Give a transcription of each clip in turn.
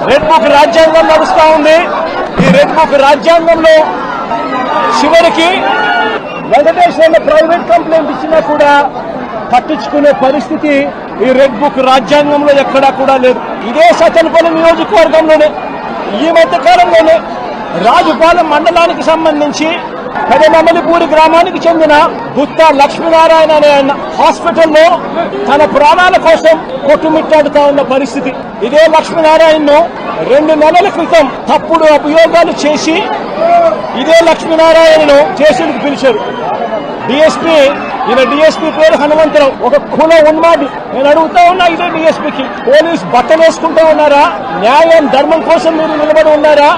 Red book రాజ్యాంగం నడుస్తా ఉంది. ఈ రెడ్ బుక్ రాజ్యాంగంలో చివరికి వెంకటేశ్వర్ల ప్రైవేట్ కంప్లైంట్ ఇచ్చినా కూడా పట్టించుకునే పరిస్థితి ఈ రెడ్ బుక్ రాజ్యాంగంలో ఎక్కడా కూడా లేదు. ఇదే సతనపల్లి నియోజకవర్గంలోనే ఈ మధ్య కాలంలోనే రాజుపాలెం మండలానికి సంబంధించి పెదమమలిపూరి గ్రామానికి చెందిన గుత్తా లక్ష్మీనారాయణ అనే హాస్పిటల్లో తన ప్రాణాల కోసం కొట్టుమిట్టాడుతా ఉన్న పరిస్థితి. ఇదే లక్ష్మీనారాయణను 2 నెలల క్రితం తప్పుడు అభియోగాలు చేసి ఇదే లక్ష్మీనారాయణను స్టేషన్కి పిలిచారు. డిఎస్పీ పేరు హనుమంతరావు, ఒక కుల ఉన్మాది. నేను అడుగుతా ఉన్నా ఇదే డిఎస్పీకి, పోలీస్ బట్టలు వేసుకుంటూ ఉన్నారా? న్యాయం ధర్మం కోసం మీరు నిలబడి ఉన్నారా,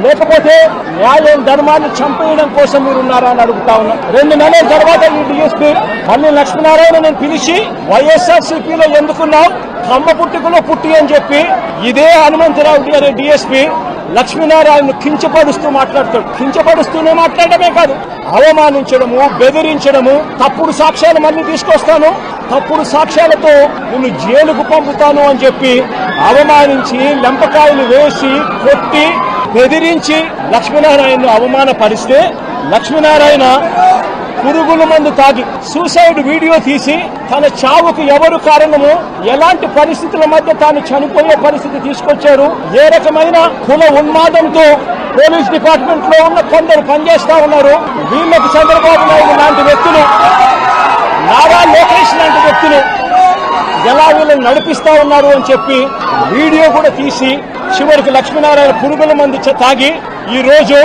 లేకపోతే న్యాయం ధర్మాన్ని చంపేయడం కోసం మీరు ఉన్నారా అని అడుగుతా ఉన్నా. 2 నెలల తర్వాత ఈ డిఎస్పీ మళ్ళీ లక్ష్మీనారాయణ నేను పిలిచి వైఎస్ఆర్సీపీలో ఎందుకున్నావు, కమ్మ పుట్టుకలో పుట్టి అని చెప్పి ఇదే హనుమంతరావు అనే డిఎస్పీ లక్ష్మీనారాయణను కించపరుస్తూ మాట్లాడతాడు. కించపరుస్తూనే మాట్లాడమే కాదు, అవమానించడము, బెదిరించడము, తప్పుడు సాక్ష్యాలు మళ్ళీ తీసుకొస్తాను, తప్పుడు సాక్ష్యాలతో నిన్ను జైలుకు పంపుతాను అని చెప్పి అవమానించి లెంపకాయలు వేసి కొట్టి బెదిరించి లక్ష్మీనారాయణను అవమానపరిస్తే లక్ష్మీనారాయణ పురుగుల మందు తాగి సూసైడ్ వీడియో తీసి తన చావుకు ఎవరు కారణము, ఎలాంటి పరిస్థితుల మధ్య తాను చనిపోయే పరిస్థితి తీసుకొచ్చారు, ఏ రకమైన కుల ఉన్మాదంతో పోలీస్ డిపార్ట్మెంట్ లో ఉన్న కొందరు పనిచేస్తా ఉన్నారు, వీళ్ళకు చంద్రబాబు నాయుడు లాంటి వ్యక్తులు, నారా లోకేష్ లాంటి వ్యక్తులు ఎలా వీళ్ళని నడిపిస్తా ఉన్నారు అని చెప్పి వీడియో కూడా తీసి చివరికి లక్ష్మీనారాయణ పురుగుల మందు తాగి ఈ రోజు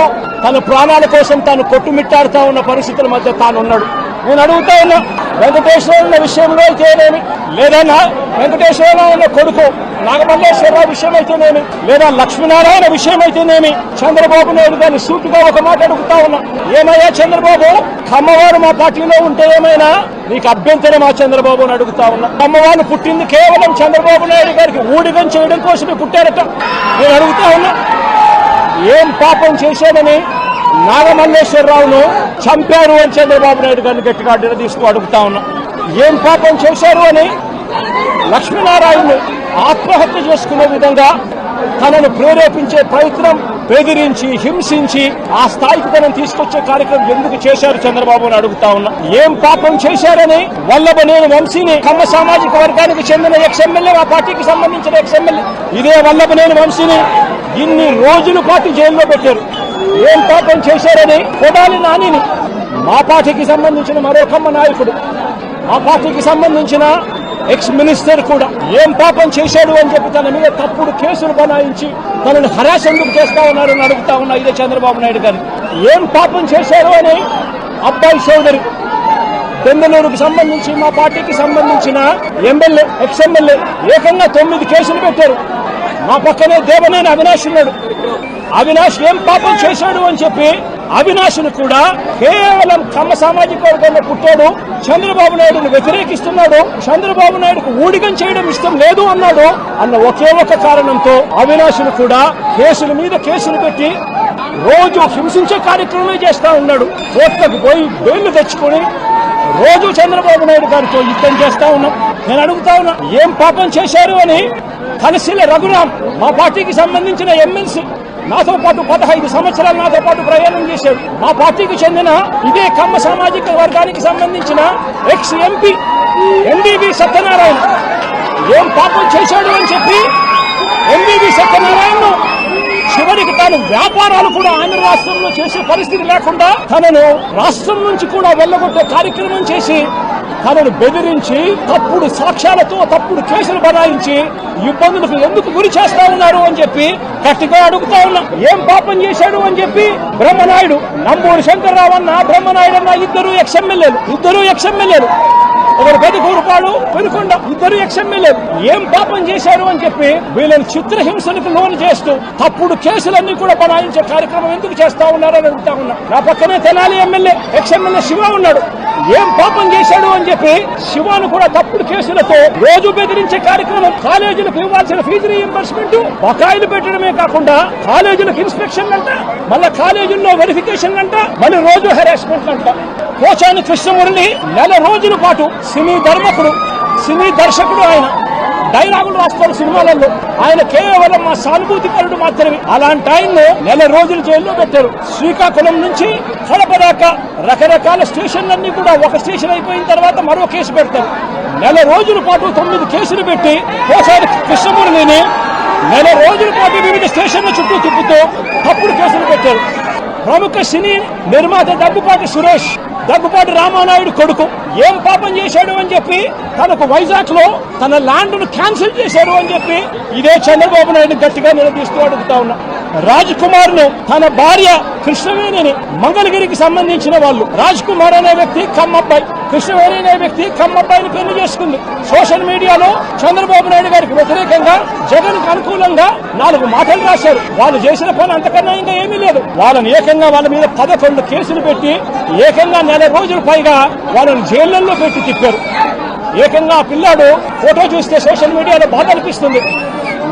తన ప్రాణాల కోసం తాను కొట్టుమిట్టాడుతా ఉన్న పరిస్థితుల మధ్య తాను ఉన్నాడు. నేను అడుగుతా ఉన్నా, వెంకటేశ్వర విషయంలో అయితేనేమి, లేదా వెంకటేశ్వరరావు ఉన్న కొడుకు నాగమల్లేశ్వరరావు విషయం అయితేనేమి, లేదా లక్ష్మీనారాయణ విషయం అయితేనేమి, చంద్రబాబు నాయుడు గారిని సూటిగా ఒక మాట అడుగుతా ఉన్నా, ఏమయ్యా చంద్రబాబు, కమ్మవారు మా పార్టీలో ఉంటే ఏమైనా నీకు అభ్యంతరం ఆ చంద్రబాబు అని అడుగుతా ఉన్నా. కమ్మవారు పుట్టింది కేవలం చంద్రబాబు నాయుడు గారికి ఊడిగం చేయడం కోసమే పుట్టారట. నేను అడుగుతా ఉన్నా, ఏం పాపం చేశాడని నాగమల్లేశ్వరరావును చంపారు అని చంద్రబాబు నాయుడు గారిని గట్టిగా నిలదీస్తూ అడుగుతా ఉన్నా. ఏం పాపం చేశారు అని లక్ష్మీనారాయణను ఆత్మహత్య చేసుకునే విధంగా తనను ప్రేరేపించే ప్రయత్నం, బెదిరించి హింసించి ఆ స్థాయికి తనను తీసుకొచ్చే కార్యక్రమం ఎందుకు చేశారు చంద్రబాబు అని అడుగుతా ఉన్నా. ఏం పాపం చేశారని వల్లభనేని వంశీని, కమ్మ సామాజిక వర్గానికి చెందిన ఎక్స్ఎమ్మెల్యే, ఆ పార్టీకి సంబంధించిన ఎక్స్ఎమ్మెల్యే, ఇదే వల్లభనేని వంశీని ఇన్ని రోజుల పాటు జైల్లో పెట్టారు. ఏం పాపం చేశారని కొడాలి నానిని, మా పార్టీకి సంబంధించిన మరో కమ్మ నాయకుడు, మా పార్టీకి సంబంధించిన ఎక్స్ మినిస్టర్ కూడా ఏం పాపం చేశాడు అని చెప్పి తన మీద తప్పుడు కేసులు బనాయించి తనను హరాస్ ఎందుకు చేస్తా ఉన్నారని అడుగుతా ఉన్నా ఇదే చంద్రబాబు నాయుడు గారు. ఏం పాపం చేశారు అని అబ్బాయి చౌదరి, బెంగళూరుకు సంబంధించి మా పార్టీకి సంబంధించిన ఎమ్మెల్యే, ఎక్స్ఎమ్మెల్యే, ఏకంగా 9 కేసులు పెట్టారు. మా పక్కనే దేవనేని అవినాష్ ఉన్నాడు. అవినాష్ ఏం పాపం చేశాడు అని చెప్పి అవినాష్ను కూడా కేవలం కమ్మ సామాజిక వర్గంలో పుట్టాడు, చంద్రబాబు నాయుడును వ్యతిరేకిస్తున్నాడు, చంద్రబాబు నాయుడుకు ఊడిగం చేయడం ఇష్టం లేదు అన్నాడు అన్న ఒకే ఒక కారణంతో అవినాష్ను కూడా కేసుల మీద కేసులు పెట్టి రోజు హింసించే కార్యక్రమమే చేస్తా ఉన్నాడు. కోర్టులకు పోయి బెయిల్ తెచ్చుకొని రోజు చంద్రబాబు నాయుడు గారితో యుద్ధం చేస్తా ఉన్నాం. నేను అడుగుతా ఉన్నా, ఏం పాపం చేశారు అని తలసిల రఘురాం, మా పార్టీకి సంబంధించిన ఎమ్మెల్సీ, నాతో పాటు 15 సంవత్సరాలు నాతో పాటు ప్రయాణం చేశాడు. మా పార్టీకి చెందిన ఇదే కమ్మ సామాజిక వర్గానికి సంబంధించిన ఎక్స్ ఎంపీ ఎంబీబీ సత్యనారాయణ ఏం పాపం చేశాడు అని చెప్పి ఎంబీబీ సత్యనారాయణను చివరికి తాను వ్యాపారాలు కూడా ఆంధ్ర రాష్ట్రంలో చేసే పరిస్థితి లేకుండా తనను రాష్ట్రం నుంచి కూడా వెళ్లగొట్టే కార్యక్రమం చేసి తనను బెదిరించి తప్పుడు సాక్ష్యాలతో తప్పుడు కేసులు బనాయించి ఇబ్బందులకు ఎందుకు గురి చేస్తా ఉన్నారు అని చెప్పి గట్టిగా అడుగుతా ఉన్నా. ఏం పాపం చేశాడు అని చెప్పి బ్రహ్మనాయుడు, నంబూరి శంకర్రావు అన్న, బ్రహ్మనాయుడు అన్న ఇద్దరు ఎక్స్ఎమ్మెల్యేలు, ఒకరు పెదకూరుపాడు, పెనుకొండ, ఇద్దరు ఎక్స్ఎమ్మెల్యేలు ఏం పాపం చేశారు అని చెప్పి వీళ్ళని చిత్రహింసలకు లోను చేస్తూ తప్పుడు కేసులన్నీ కూడా బనాయించే కార్యక్రమం ఎందుకు చేస్తా ఉన్నారని అడుగుతా ఉన్నా. నా పక్కనే తెనాలి ఎమ్మెల్యే, ఎక్స్ఎమ్మెల్యే శివ ఉన్నాడు. ఏం పాపం చేశాడు అని చెప్పి శివాను కూడా తప్పుడు కేసులతో రోజు బెదిరించే కార్యక్రమం, కాలేజీలకు ఇవ్వాల్సిన ఫీజు రీయింబర్స్మెంట్ బకాయిలు పెట్టడమే కాకుండా కాలేజీలకు ఇన్స్పెక్షన్ అంట, మళ్ళా కాలేజీల్లో వెరిఫికేషన్ అంట, మళ్ళీ రోజు హెరాస్మెంట్ అంట. పోచాని కృష్ణమురళి 4 రోజుల పాటు సినీ దర్శకుడు ఆయన డైలాగులు రాస్తారు సినిమాలలో. ఆయన కేవలం మా సానుభూతిపరుడు మాత్రమే. అలాంటి ఆయన్ను నెల రోజులు జైల్లో పెట్టారు. శ్రీకాకుళం నుంచి కడప దాకా రకరకాల స్టేషన్లన్నీ కూడా ఒక స్టేషన్ అయిపోయిన తర్వాత మరో కేసు పెడతారు. నెల రోజుల పాటు 9 కేసులు పెట్టి పోసారి కృష్ణమూర్తిని నెల రోజుల పాటు వివిధ స్టేషన్ల చుట్టూ తిప్పుతూ తప్పుడు కేసులు పెట్టారు. ప్రముఖ సినీ నిర్మాత దగ్గుపాటి సురేష్, దగ్గుపాటి రామానాయుడు కొడుకు ఏం పాపం చేశాడు అని చెప్పి తనకు వైజాగ్ లో తన ల్యాండ్ ను క్యాన్సిల్ చేశారు అని చెప్పి ఇదే చంద్రబాబు నాయుడు గట్టిగా నిలదీస్తూ అడుగుతా ఉన్నా. రాజ్ కుమార్ ను తన భార్య కృష్ణవేణిని మంగళగిరికి సంబంధించిన వాళ్ళు, రాజ్ కుమార్ అనే వ్యక్తి కమ్మబ్బాయి, కృష్ణవేణి అనే వ్యక్తి కమ్మబ్బాయిని పెళ్లి చేసుకుంది. సోషల్ మీడియాలో చంద్రబాబు నాయుడు గారికి వ్యతిరేకంగా జగన్ కు అనుకూలంగా 4 మాటలు రాశారు. వాళ్ళు చేసిన పని అంతకన్నా ఇంకా ఏమీ లేదు. వాళ్ళని ఏకంగా వాళ్ళ మీద 11 కేసులు పెట్టి ఏకంగా నెల రోజులు పైగా వాళ్ళని జైళ్లలో పెట్టి తిప్పారు. ఏకంగా ఆ పిల్లాడు ఫోటో చూస్తే సోషల్ మీడియాలో బాధ అనిపిస్తుంది.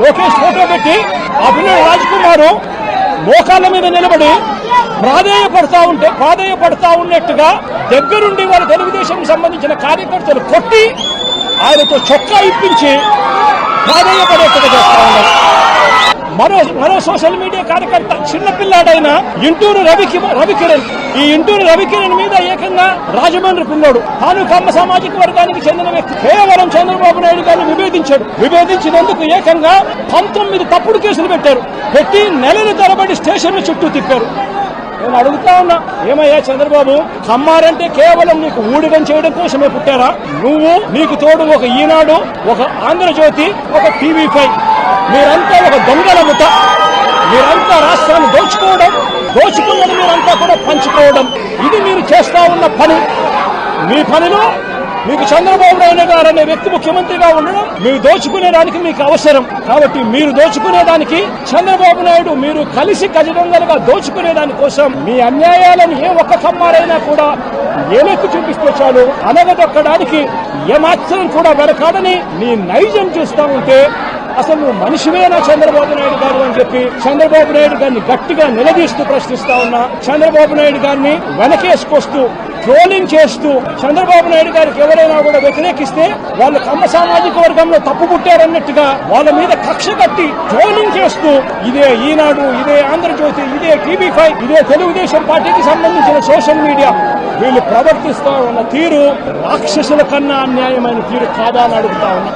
లోకేష్ ఫోటో పెట్టి ఆ పిల్లడు రాజ్ కుమార్ మోకాళ్ళ మీద నిలబడి ప్రాధేయపడతా ఉన్నట్టుగా దగ్గరుండి వాళ్ళ తెలుగుదేశం సంబంధించిన కార్యకర్తలు కొట్టి ఆయనతో చొక్కా ఇప్పించి ప్రాధేయపడేట్టుగా చేస్తా ఉన్నారు. మరో సోషల్ మీడియా కార్యకర్త చిన్నపిల్లాడైన ఇంటూరు రవికిరణ్, ఈ ఇంటూరు రవికిరణ్ మీద ఏకంగా రాజమండ్రి పిల్లోడు తాను కమ్మ సామాజిక వర్గానికి చెందిన వ్యక్తి కేవలం చంద్రబాబు నాయుడు గారిని విభేదించినందుకు ఏకంగా 19 తప్పుడు కేసులు పెట్టి నెలల తరబడి స్టేషన్ల చుట్టూ తిప్పారు. నేను అడుగుతా ఉన్నా, ఏమయ్యా చంద్రబాబు, కమ్మారంటే కేవలం నీకు ఊడిగం చేయడం కోసమే పుట్టారా? నువ్వు, నీకు తోడు ఒక ఈనాడు, ఒక ఆంధ్రజ్యోతి, ఒక TV5, మీరంతా ఒక దొంగల ముఠ. మీరంతా రాష్ట్రాన్ని దోచుకున్నది మీరంతా కూడా పంచుకోవడం, ఇది మీరు చేస్తా ఉన్న పని. మీ పనిలో మీకు చంద్రబాబు నాయుడు గారు అనే వ్యక్తి ముఖ్యమంత్రిగా ఉండడం మీరు దోచుకునేదానికి మీకు అవసరం. కాబట్టి మీరు దోచుకునేదానికి చంద్రబాబు నాయుడు మీరు కలిసి కజదొంగలుగా దోచుకునేదాని కోసం మీ అన్యాయాలను ఏ ఒక్క కమ్మారైనా కూడా ఏలెక్కు చూపిస్తే చాలు అనగదొక్కడానికి ఏమాత్రం కూడా వెనకాడని నీ నైజం చూస్తా ఉంటే అసలు నువ్వు మనిషివేనా చంద్రబాబు నాయుడు గారు అని చెప్పి చంద్రబాబు నాయుడు గారిని గట్టిగా నిలదీస్తూ ప్రశ్నిస్తా ఉన్నా. చంద్రబాబు నాయుడు గారిని వెనకేసుకొస్తూ ట్రోలింగ్ చేస్తూ చంద్రబాబు నాయుడు గారికి ఎవరైనా కూడా వ్యతిరేకిస్తే వాళ్ళు కమ్మ సామాజిక వర్గంలో తప్పు పుట్టారన్నట్టుగా వాళ్ళ మీద కక్ష కట్టి ట్రోలింగ్ చేస్తూ ఇదే ఈనాడు, ఇదే ఆంధ్రజ్యోతి, ఇదే TV5, ఇదే తెలుగుదేశం పార్టీకి సంబంధించిన సోషల్ మీడియా వీళ్ళు ప్రవర్తిస్తా ఉన్న తీరు రాక్షసుల కన్నా అన్యాయమైన తీరు కాదా అని అడుగుతా ఉన్నా.